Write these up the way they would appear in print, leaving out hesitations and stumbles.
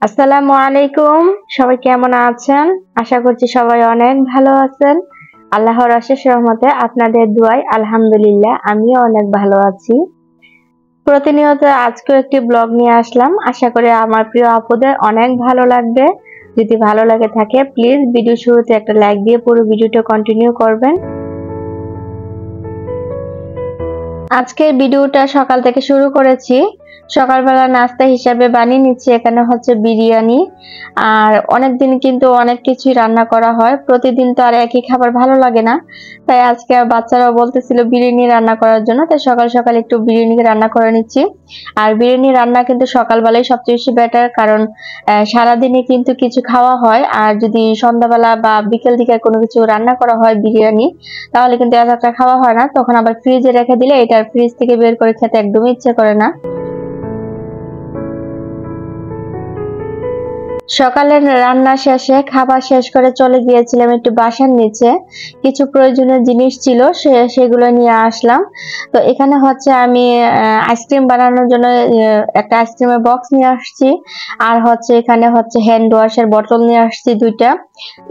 আসসালামু আলাইকুম। সবাই কেমন আছেন? আশা করছি সবাই অনেক ভালো আছেন। আল্লাহর অশেষ রহমতে আপনাদের দোয়ায় আলহামদুলিল্লাহ আমিও অনেক ভালো আছি। প্রতিনিয়ত আজকেও একটি ব্লগ নিয়ে আসলাম। আশা করি আমার প্রিয় আপুদের অনেক ভালো লাগবে। যদি ভালো লাগে থাকে প্লিজ ভিডিও শুরুতে একটা লাইক দিয়ে পুরো ভিডিওটা কন্টিনিউ করবেন। আজকের ভিডিওটা সকাল থেকে শুরু করেছি। সকালবেলা নাস্তা হিসাবে বানিয়ে নিচ্ছি এখানে হচ্ছে বিরিয়ানি। আর অনেকদিন কিন্তু অনেক কিছুই রান্না করা হয়, প্রতিদিন তো আর একই খাবার ভালো লাগে না। তাই আজকে বাচ্চারাও বলতেছিল বিরিয়ানি রান্না করার জন্য, তাই সকাল সকাল একটু বিরিয়ানি রান্না করে নিচ্ছি। আর বিরিয়ানি রান্না কিন্তু সকালবেলায় সবচেয়ে বেশি বেটার, কারণ সারাদিনে কিন্তু কিছু খাওয়া হয়। আর যদি সন্ধ্যাবেলা বা বিকেল দিকে কোনো কিছু রান্না করা হয় বিরিয়ানি, তাহলে কিন্তু এতটা খাওয়া হয় না। তখন আবার ফ্রিজে রেখে দিলে এটা ফ্রিজ থেকে বের করে খেতে একদমই ইচ্ছে করে না। সকালের রান্না শেষে খাবার শেষ করে চলে গিয়েছিলাম একটু বাসার নিচে, কিছু প্রয়োজনীয় জিনিস ছিল সেগুলো নিয়ে আসলাম। তো এখানে হচ্ছে আমি আইসক্রিম বানানোর জন্য একটা আইসক্রিমের বক্স নিয়ে আসছি। আর হচ্ছে এখানে হচ্ছে হ্যান্ড ওয়াশের বোতল নিয়ে আসছি দুইটা।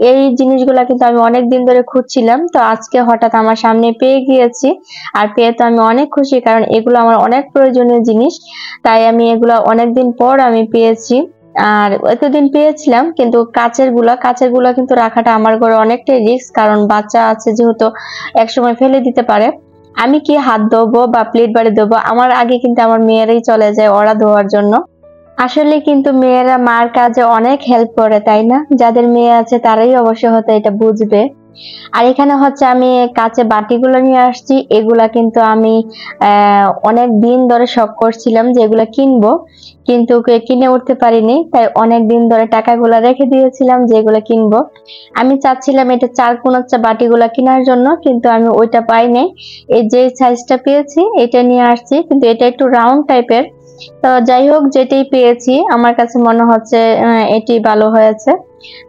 এই জিনিসগুলো কিন্তু আমি অনেক দিন ধরে খুঁজছিলাম, তো আজকে হঠাৎ আমার সামনে পেয়ে গিয়েছি। আর পেয়ে তো আমি অনেক খুশি, কারণ এগুলো আমার অনেক প্রয়োজনীয় জিনিস। তাই আমি এগুলো অনেকদিন পর আমি পেয়েছি। আর এতদিন পেয়েছিলাম, কিন্তু কাচের গুলা কিন্তু রাখাটা আমার ঘরে অনেকটাই রিস্ক, কারণ বাচ্চা আছে যেহেতু একসময় ফেলে দিতে পারে। আমি কি হাত ধোবো বা প্লেট বাড়ি ধোবো, আমার আগে কিন্তু আমার মেয়েরাই চলে যায় ওরা ধোয়ার জন্য। আসলে কিন্তু মেয়েরা মার কাজে অনেক হেল্প করে, তাই না? যাদের মেয়ে আছে তারাই অবশ্য হয়তো এটা বুঝবে। আর এখানে হচ্ছে আমি কাঁচের বাটিগুলো নিয়ে আসছি। এগুলা কিন্তু আমি অনেক দিন ধরে শখ করছিলাম যে এগুলা কিনবো, কিন্তু কিনে উঠতে পারিনি। তাই অনেক দিন ধরে টাকাগুলা রেখে দিয়েছিলাম যে এগুলা কিনবো। আমি চাচ্ছিলাম এটা চারকোনা বাটিগুলা কেনার জন্য, কিন্তু আমি ওইটা পাই নাই। এই যে সাইজটা পেয়েছি এটা নিয়ে আসছি, কিন্তু এটা একটু রাউন্ড টাইপের। তো যাই হোক, যেটাই পেয়েছি আমার কাছে মনে হচ্ছে এটি ভালো হয়েছে।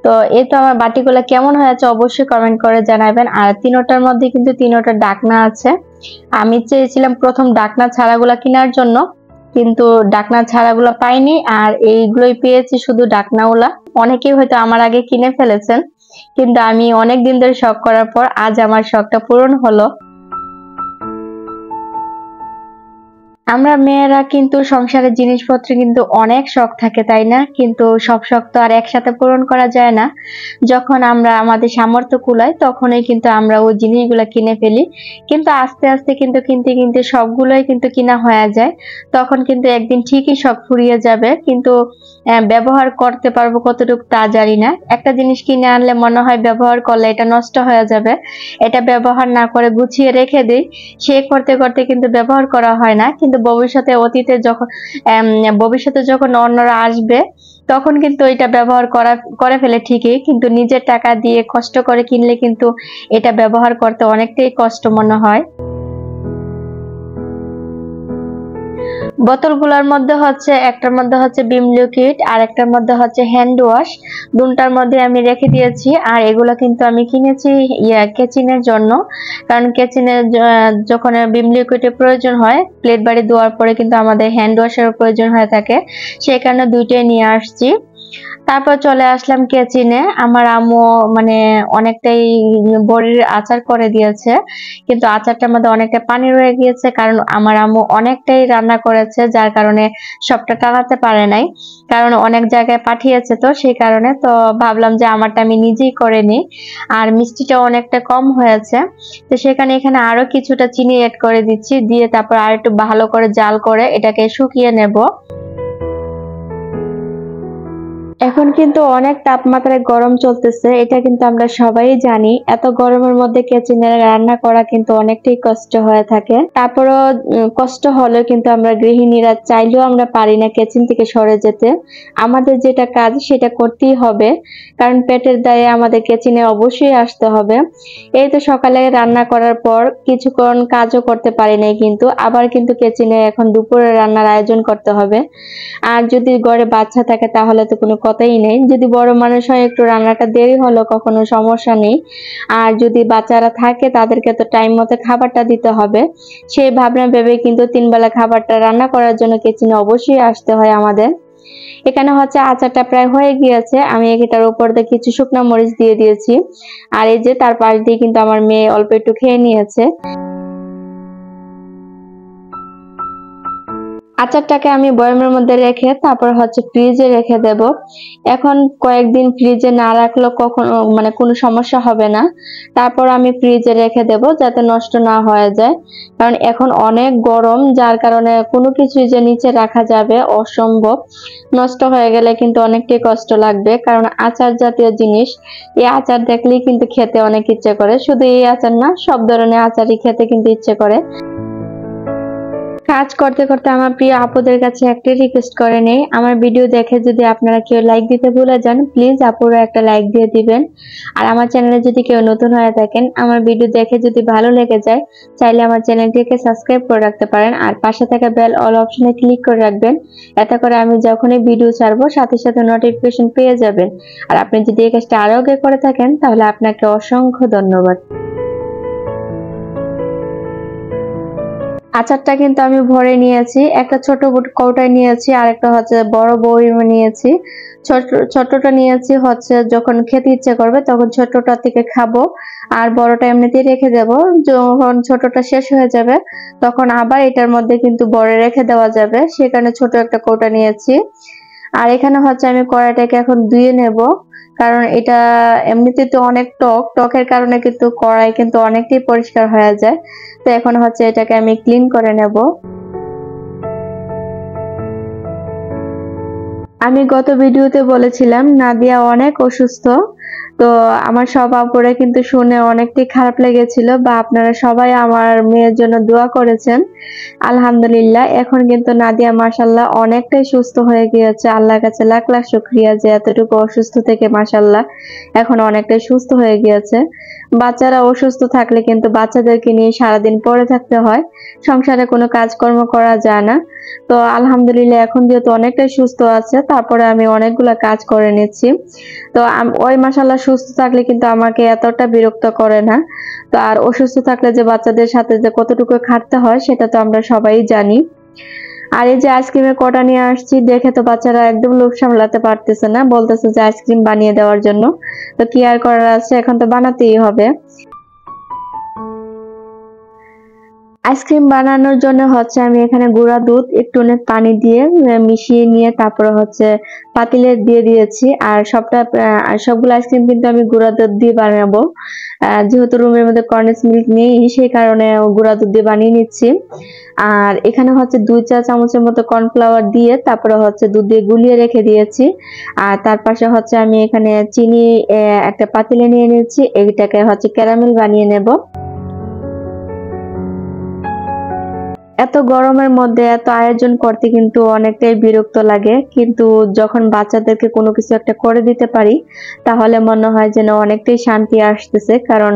তো এই তো আমার বাটিগুলো কেমন হয়েছে অবশ্যই কমেন্ট করে জানাবেন। আর তিনোটার মধ্যে কিন্তু তিনোটা ডাকনা আছে। আমি চেয়েছিলাম প্রথম ডাকনা ছাড়াগুলা কেনার জন্য, কিন্তু ডাকনা ছাড়াগুলা পাইনি, আর এইগুলোই পেয়েছি শুধু ডাকনাগুলা। অনেকেই হয়তো আমার আগে কিনে ফেলেছেন, কিন্তু আমি অনেক দিন ধরে শখ করার পর আজ আমার শখটা পূরণ হলো। আমরা মেয়েরা কিন্তু সংসারের জিনিসপত্রে কিন্তু অনেক শখ থাকে, তাই না? কিন্তু সব শখ তো আর একসাথে পূরণ করা যায় না। যখন আমরা আমাদের সামর্থ্য কুলায় তখনই কিন্তু আমরা ওই জিনিসগুলা কিনে ফেলি, কিন্তু আস্তে আস্তে কিন্তু কিনতে কিনতে সবগুলোই কিন্তু কিনা হয়ে যায়। তখন কিন্তু একদিন ঠিকই শখ ফুরিয়ে যাবে, কিন্তু ব্যবহার করতে পারবো কতটুকু তা জানি না। একটা জিনিস কিনে আনলে মনে হয় ব্যবহার করলে এটা নষ্ট হয়ে যাবে, এটা ব্যবহার না করে গুছিয়ে রেখে দিই। সে করতে করতে কিন্তু ব্যবহার করা হয় না। কিন্তু ভবিষ্যতে যখন অন্যরা আসবে তখন কিন্তু এটা ব্যবহার করে ফেলে ঠিকই, কিন্তু নিজের টাকা দিয়ে কষ্ট করে কিনলে কিন্তু এটা ব্যবহার করতে অনেকটাই কষ্ট মনে হয়। বোতলগুলোর মধ্যে হচ্ছে একটার মধ্যে হচ্ছে ভিম লিকুইড আর একটার মধ্যে হচ্ছে হ্যান্ড ওয়াশ। দুটার মধ্যে আমি রেখে দিয়েছি। আর এগুলো কিন্তু আমি কিনেছি কেচিনের জন্য, কারণ কেচিনের যখন ভিম লিকুইডের প্রয়োজন হয় প্লেট বাড়ি ধোয়ার পরে কিন্তু আমাদের হ্যান্ড ওয়াশের প্রয়োজন হয়ে থাকে, সেই কারণে দুইটাই নিয়ে আসছি। তারপর চলে আসলাম কেচিনে। আমার আম্মু মানে অনেকটাই বড়ির আচার করে দিয়েছে, কিন্তু আচারটার মধ্যে অনেকটা পানি রয়ে গিয়েছে, কারণ আমার আম্মু অনেকটাই রান্না করেছে যার কারণে সবটা টানাতে পারে নাই, কারণ অনেক জায়গায় পাঠিয়েছে, তো সেই কারণে তো ভাবলাম যে আমারটা আমি নিজেই করে নিই। আর মিষ্টিটা অনেকটা কম হয়েছে, তো এখানে আরো কিছুটা চিনি এড করে দিচ্ছি, দিয়ে তারপর আর একটু ভালো করে জাল করে এটাকে শুকিয়ে নেব। এখন কিন্তু অনেক তাপমাত্রায় গরম চলতেছে, এটা কিন্তু আমরা সবাই জানি। এত গরমের মধ্যে কিচেনে রান্না করা কিন্তু অনেকটাই কষ্ট হয়ে থাকে। তারপরও কষ্ট হলেও কিন্তু আমরা গৃহিণীরা চাইলেও আমরা পারি না কিচেন থেকে সরে যেতে। আমাদের যেটা কাজ সেটা করতেই হবে, কারণ পেটের দায়ে আমাদের কিচেনে অবশ্যই আসতে হবে। এই তো সকালে রান্না করার পর কিছুক্ষণ কাজও করতে পারি নাই, কিন্তু আবার কিন্তু কিচেনে এখন দুপুরে রান্নার আয়োজন করতে হবে। আর যদি ঘরে বাচ্চা থাকে তাহলে তো কোনো কথাই নেই, যদি বড় মানুষ হয় একটু রান্নাটা দেরি হলো কখনো সমস্যা নেই। আর যদি বাচ্চারা থাকে তাদেরকে তো টাইম মতো খাবারটা দিতে হবে, সেই ভাবনা ভেবে কিন্তু 3 বেলা খাবারটা রান্না করার জন্য কিচেনে অবশ্যই আসতে হয় আমাদের। এখানে হচ্ছে আচারটা প্রায় হয়ে গিয়েছে। আমি এটার উপর দিয়ে কিছু শুকনো মরিচ দিয়ে দিয়েছি। আর এই যে তার পাশ দিয়ে কিন্তু আমার মেয়ে অল্প একটু খেয়ে নিয়েছে। আচারটাকে আমি বয়ামের মধ্যে রেখে তারপর হচ্ছে ফ্রিজে রেখে দেব। এখন কয়েকদিন ফ্রিজে না রাখলেও কখনো মানে কোনো সমস্যা হবে না। তারপর আমি ফ্রিজে রেখে দেব যাতে নষ্ট না হয়ে যায়। কারণ এখন অনেক গরম, যার কারণে কোনো কিছুই যে নিচে রাখা যাবে অসম্ভব। নষ্ট হয়ে গেলে কিন্তু অনেকটাই কষ্ট লাগবে, কারণ আচার জাতীয় জিনিস, এই আচার দেখলেই কিন্তু খেতে অনেক ইচ্ছে করে। শুধু এই আচার না, সব ধরনের আচারই খেতে কিন্তু ইচ্ছে করে। কাজ করতে করতে আমার প্রিয় আপুদের কাছে একটা রিকোয়েস্ট করে নেই, আমার ভিডিও দেখে যদি আপনারা কেউ লাইক দিতে ভুলে যান, প্লিজ আপুরা একটা লাইক দিয়ে দিবেন। আর আমার চ্যানেলে যদি কেউ নতুন হয়ে থাকেন, আমার ভিডিও দেখে যদি ভালো লেগে যায়, চাইলে আমার চ্যানেলটিকে সাবস্ক্রাইব করে রাখতে পারেন আর পাশে থাকা বেল অল অপশনে ক্লিক করে রাখবেন। এতে করে আমি যখনই ভিডিও ছাড়বো সাথে সাথে নোটিফিকেশন পেয়ে যাবেন। আর আপনি যদি এই কাজটা আরো আগে করে থাকেন তাহলে আপনাকে অসংখ্য ধন্যবাদ। আচারটা কিন্তু আমি ভরে নিয়েছি, একটা ছোট কৌটায় নিয়েছি আর একটা হচ্ছে বড় বয়মে নিয়েছি। ছোটটা নিয়েছি হচ্ছে যখন খেতে ইচ্ছে করবে তখন ছোটটা থেকে খাবো, আর বড়টা এমনিতেই রেখে দেব। যখন ছোটটা শেষ হয়ে যাবে তখন আবার এটার মধ্যে কিন্তু বড় রেখে দেওয়া যাবে, সেখানে ছোট একটা কৌটা নিয়েছি। আর এখানে হচ্ছে আমি কড়াইটাকে এখন ধুয়ে নেব, কারণ এটা এমনিতে তো অনেক টকের কারণে কিন্তু কড়াই কিন্তু অনেকটাই পরিষ্কার হয়ে যায়। তো এখন হচ্ছে এটাকে আমি ক্লিন করে নেব। আমি গত ভিডিওতে বলেছিলাম নাদিয়া অনেক অসুস্থ। তো আমার সব আপুরা কিন্তু শুনে অনেকটাই খারাপ লেগেছিল, বা আপনারা সবাই আমার মেয়ের জন্য দোয়া করেছেন। আলহামদুলিল্লাহ এখন কিন্তু নাদিয়া মাশাআল্লাহ অনেকটাই সুস্থ হয়ে গিয়েছে। আল্লাহর কাছে লাখ লাখ শুকরিয়া যে এতটুকু অসুস্থ থেকে মাশাআল্লাহ এখন অনেকটাই সুস্থ হয়ে গিয়েছে। বাচ্চারা অসুস্থ থাকলে কিন্তু বাচ্চাদেরকে নিয়ে সারাদিন পড়ে থাকতে হয়, সংসারে কোনো কাজকর্ম করা যায় না। তো আলহামদুলিল্লাহ এখন যেহেতু অনেকটাই সুস্থ আছে, তারপরে আমি অনেকগুলা কাজ করে নিচ্ছি। তো ওই মাশাআল্লাহ সুস্থ থাকলে কিন্তু আমাকে এতটা বিরক্ত করে না। তো আর অসুস্থ থাকলে যে বাচ্চাদের সাথে যে কতটুকু খাটতে হয় সেটা তো আমরা সবাই জানি। আর এই যে আইসক্রিমের কটা নিয়ে আসছি, দেখে তো বাচ্চারা একদম লোভ সামলাতে পারতেছে না, বলতেছে যে আইসক্রিম বানিয়ে দেওয়ার জন্য। তো কি আর করার আছে, এখন তো বানাতেই হবে। আইসক্রিম বানানোর জন্য হচ্ছে আমি এখানে গুঁড়া দুধ একটু অনেক পানি দিয়ে মিশিয়ে নিয়ে তারপরে হচ্ছে পাতিলে দিয়ে দিয়েছি। আর সবগুলো আইসক্রিম কিন্তু আমি গুঁড়া দুধ দিয়ে বানাবো। যেহেতু রুমের মধ্যে কন্ডেন্স মিল্ক নেই, সেই কারণে গুঁড়া দুধ দিয়ে বানিয়ে নিচ্ছি। আর এখানে হচ্ছে 2 চা চামচের মতো কর্নফ্লাওয়ার দিয়ে তারপরে হচ্ছে দুধ দিয়ে গুলিয়ে রেখে দিয়েছি। আর তার পাশে হচ্ছে আমি এখানে চিনি একটা পাতিলে নিয়ে নিয়েছি, এইটাকে হচ্ছে ক্যারামেল বানিয়ে নেব। এত গরমের মধ্যে এত আয়োজন করতে কিন্তু অনেকটাই বিরক্ত লাগে, কিন্তু যখন বাচ্চাদেরকে কোনো কিছু একটা করে দিতে পারি তাহলে মনে হয় যেন অনেকটাই শান্তি আসতেছে। কারণ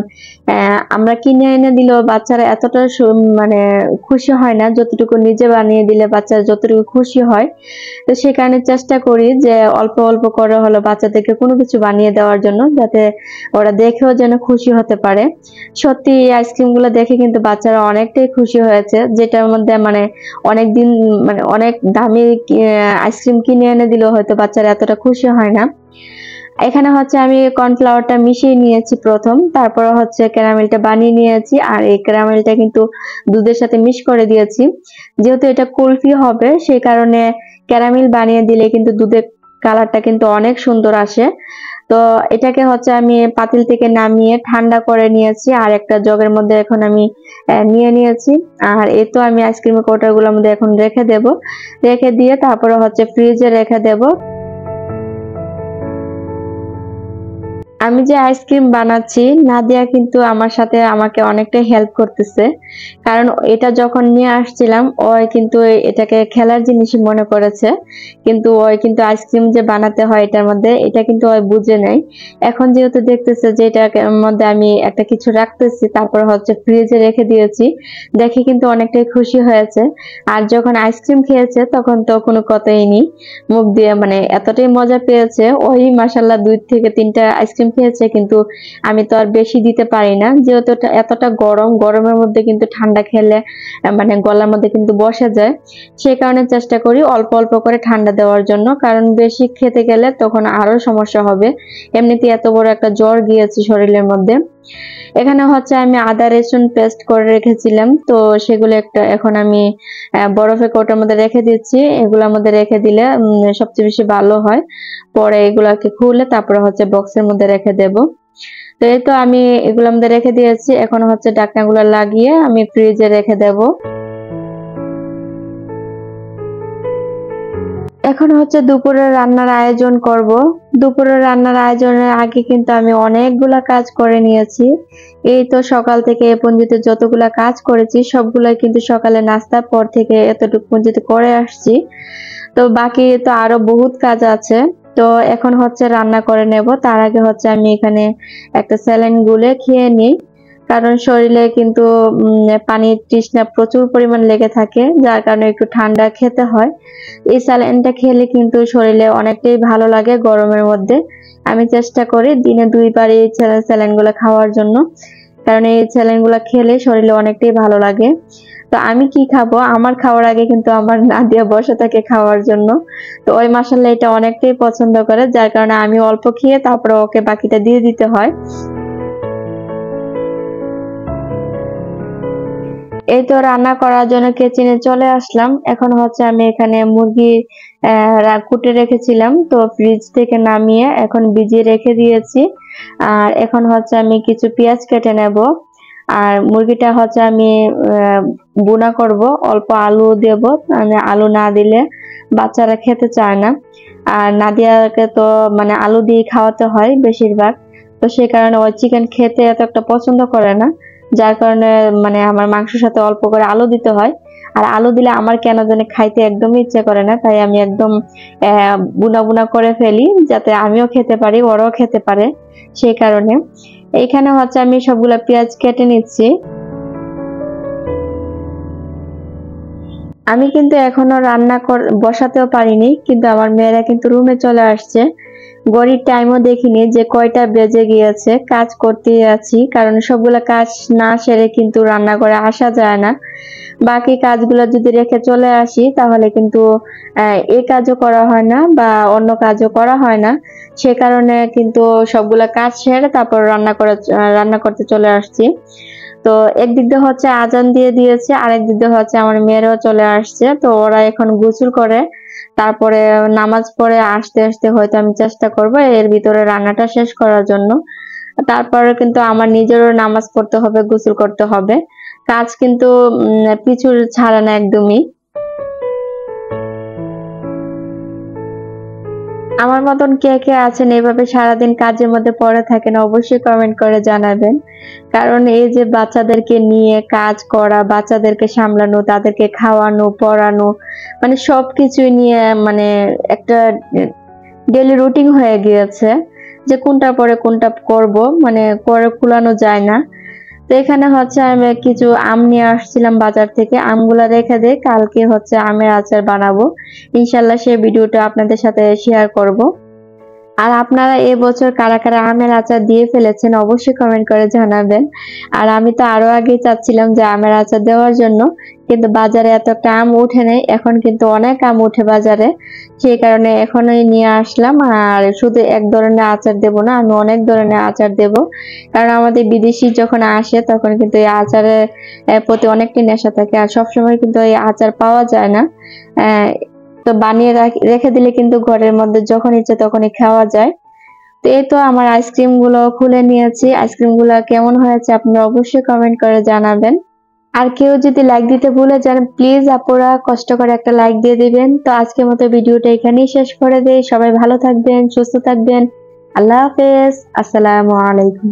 আমরা কিনে এনে দিলেও বাচ্চারা এতটা মানে খুশি হয় না যতটুকু নিজে বানিয়ে দিলে বাচ্চারা যতটুকু খুশি হয়। তো সে কারণে চেষ্টা করি যে অল্প অল্প করে হলো বাচ্চাদেরকে কোনো কিছু বানিয়ে দেওয়ার জন্য, যাতে ওরা দেখেও যেন খুশি হতে পারে। সত্যি এই আইসক্রিম গুলো দেখে কিন্তু বাচ্চারা অনেকটাই খুশি হয়েছে, যেটার মধ্যে মানে অনেকদিন মানে অনেক দামি আইসক্রিম কিনে এনে দিলেও হয়তো বাচ্চারা এতটা খুশি হয় না। এখানে হচ্ছে আমি কর্নফ্লাওয়ারটা মিশিয়ে নিয়েছি প্রথম, তারপর হচ্ছে ক্যারামেলটা বানিয়ে নিয়েছি। আর এই ক্যারামেলটা কিন্তু দুধের সাথে মিক্স করে দিয়েছি। যেহেতু এটা কুলফি হবে সেই কারণে ক্যারামেল বানিয়ে দিলে কিন্তু দুধের কালারটা কিন্তু অনেক সুন্দর আসে। তো এটাকে হচ্ছে আমি পাতিল থেকে নামিয়ে ঠান্ডা করে নিয়েছি, আর একটা জগের মধ্যে এখন আমি নিয়ে নিয়েছি। আর এই তো আমি আইসক্রিমের কৌটাগুলোর মধ্যে এখন রেখে দেব, রেখে দিয়ে তারপরে হচ্ছে ফ্রিজে রেখে দেব। আমি যে আইসক্রিম বানাচ্ছি নাদিয়া কিন্তু আমার সাথে আমাকে অনেকটা হেল্প করতেছে, কারণ এটা যখন নিয়ে আসছিলাম ওই কিন্তু এটাকে খেলার জিনিসই মনে করেছে, কিন্তু ওই কিন্তু আইসক্রিম যে বানাতে হয় এটার মধ্যে এটা কিন্তু ওই বুঝে নেই। এখন যেহেতু দেখতেছে যে এটার মধ্যে আমি একটা কিছু রাখতেছি, তারপর হচ্ছে ফ্রিজে রেখে দিয়েছি, দেখে কিন্তু অনেকটাই খুশি হয়েছে। আর যখন আইসক্রিম খেয়েছে তখন তো কোনো কথাই নেই, মুখ দিয়ে মানে এতটাই মজা পেয়েছে। ওই মাশাআল্লাহ 2 থেকে 3টা আইসক্রিম খেয়েছে, কিন্তু আমি তো আর বেশি দিতে পারি না, যেহেতু এতটা গরমের মধ্যে কিন্তু ঠান্ডা খেলে মানে গলার মধ্যে কিন্তু বসে যায়। সেই কারণে চেষ্টা করি অল্প অল্প করে ঠান্ডা দেওয়ার জন্য, কারণ বেশি খেতে গেলে তখন আরো সমস্যা হবে। এমনিতে এত বড় একটা জ্বর গিয়েছে শরীরের মধ্যে। এখানে হচ্ছে আমি আদা রসুন পেস্ট করে রেখেছিলাম, তো সেগুলো এখন আমি বরফের কৌটার মধ্যে রেখে দিচ্ছি। এগুলোর মধ্যে রেখে দিলে সবচেয়ে বেশি ভালো হয়। পরে এগুলাকে খুলে তারপরে হচ্ছে বক্সের মধ্যে রেখে দেব। তো এই তো আমি এগুলোর মধ্যে রেখে দিয়েছি। এখন হচ্ছে ঢাকনাগুলো লাগিয়ে আমি ফ্রিজে রেখে দেব। এখন হচ্ছে দুপুরের রান্নার আয়োজন করব। দুপুরের রান্নার আয়োজনের আগে কিন্তু আমি অনেকগুলা কাজ করে নিয়েছি। এই তো সকাল থেকে এ পর্যন্ত যতগুলা কাজ করেছি সবগুলাই কিন্তু সকালে নাস্তার পর থেকে এতটুকু পর্যন্ত করে আসছি। তো বাকি তো আরো বহুত কাজ আছে। তো এখন হচ্ছে রান্না করে নেব। তার আগে হচ্ছে আমি এখানে একটা স্যালাইন গুলে খেয়ে নিই, কারণ শরীরে কিন্তু পানির তৃষ্ণা প্রচুর পরিমাণ লেগে থাকে, যার কারণে একটু ঠান্ডা খেতে হয়। এই স্যালাইনটা খেলে কিন্তু শরীরে অনেকটাই ভালো লাগে গরমের মধ্যে। আমি চেষ্টা করি দিনে 2 বার এই স্যালাইন গুলো খাওয়ার জন্য, কারণ এই স্যালাইন গুলো খেলে শরীরে অনেকটাই ভালো লাগে। তো আমি কি খাবো, আমার খাওয়ার আগে কিন্তু আমার নাদিয়া বসে থাকে খাওয়ার জন্য। তো ওই মাশাআল্লাহ এটা অনেকটাই পছন্দ করে, যার কারণে আমি অল্প খেয়ে তারপরে ওকে বাকিটা দিয়ে দিতে হয়। এই তো রান্না করার জন্য কিচেনে চলে আসলাম। এখন হচ্ছে আমি এখানে মুরগি কুটে রেখেছিলাম, তো ফ্রিজ থেকে নামিয়ে এখন ভিজিয়ে রেখে দিয়েছি। আর এখন হচ্ছে আমি কিছু পেঁয়াজ কেটে নেব। আর মুরগিটা হচ্ছে আমি বুনা করব, অল্প আলু দেব। মানে আলু না দিলে বাচ্চারা খেতে চায় না, আর নাদিয়াকে তো মানে আলু দিয়ে খাওয়াতে হয় বেশিরভাগ। তো সেই কারণে ওই চিকেন খেতে এত একটা পছন্দ করে না, যার কারণে মানে আমার মাংসের সাথে অল্প করে আলু দিতে হয়। আর আলু দিলে আমার কেন জানি খাইতে একদমই ইচ্ছে করে না, তাই আমি একদম বুনা বুনা করে ফেলি, যাতে আমিও খেতে পারি ওরাও খেতে পারে। সেই কারণে এইখানে হচ্ছে আমি সবগুলা পেঁয়াজ কেটে নিচ্ছি। আমি কিন্তু এখনো রান্না বসাতেও পারিনি, কিন্তু আমার মেয়েরা কিন্তু রুমে চলে আসছে। ঘড়ির টাইমও দেখিনি যে কয়টা বেজে গিয়েছে। কাজ করতেই আছি, কারণ সবগুলা কাজ না সেরে কিন্তু রান্না করে আসা যায় না। বাকি কাজগুলো যদি রেখে চলে আসি তাহলে কিন্তু এই কাজও করা হয় না বা অন্য কাজও করা হয় না। সে কারণে কিন্তু সবগুলা কাজ সেরে তারপর রান্না করতে চলে আসছি। তো একদিক দিয়ে হচ্ছে আজান দিয়ে দিয়েছে, আরেক দিক দিয়ে হচ্ছে আমার মেয়েরাও চলে আসছে। তো ওরা এখন গোসল করে তারপরে নামাজ পড়ে আসতে আসতে হয়তো আমি চেষ্টা করব এর ভিতরে রান্নাটা শেষ করার জন্য। তারপরে কিন্তু আমার নিজেরও নামাজ পড়তে হবে, গোসল করতে হবে। কাজ কিন্তু পিছু ছাড়ে না একদমই। আমার মতন কে কে আছেন এভাবে সারাদিন কাজের মধ্যে পড়ে থাকেন, অবশ্যই কমেন্ট করে জানাবেন। কারণ এই যে বাচ্চাদেরকে নিয়ে কাজ করা, বাচ্চাদেরকে সামলানো, তাদেরকে খাওয়ানো পড়ানো, মানে সবকিছুই নিয়ে মানে একটা ডেইলি রুটিন হয়ে গিয়েছে, যে কোনটা পরে কোনটা করব মানে করে কুলানো যায় না। তো এখানে হচ্ছে আমি কিছু আম নিয়ে আসছিলাম বাজার থেকে, আমগুলা রেখে দিয়ে কালকে হচ্ছে আমের আচার বানাবো। ইনশাল্লাহ সেই ভিডিওটা আপনাদের সাথে শেয়ার করব। আর আপনারা এবছর কারা কারা আমের আচার দিয়ে ফেলেছেন অবশ্যই কমেন্ট করে জানাবেন। আর আমি তো আরো আগে চাচ্ছিলাম যে আমের আচার দেওয়ার জন্য, কিন্তু বাজারে এত একটা আম উঠে নেই। এখন কিন্তু অনেক আম উঠে বাজারে, সেই কারণে এখনই নিয়ে আসলাম। আর শুধু এক ধরনের আচার দেব না, আমি অনেক ধরনের আচার দেব, কারণ আমাদের বিদেশি যখন আসে তখন কিন্তু এই আচারের প্রতি অনেকটা নেশা থাকে, আর সবসময় কিন্তু এই আচার পাওয়া যায় না। তো বানিয়ে রেখে দিলে কিন্তু ঘরের মধ্যে যখন ইচ্ছে তখনই খাওয়া যায়। তো এই তো আমার আইসক্রিম গুলো খুলে নিয়েছি। আইসক্রিম গুলো কেমন হয়েছে আপনারা অবশ্যই কমেন্ট করে জানাবেন। আর কেউ যদি লাইক দিতে ভুলে যান প্লিজ আপুরা কষ্ট করে একটা লাইক দিয়ে দিবেন। তো আজকের মতো ভিডিওটা এখানেই শেষ করে দেই। সবাই ভালো থাকবেন, সুস্থ থাকবেন। আল্লাহ হাফেজ, আসসালামু আলাইকুম।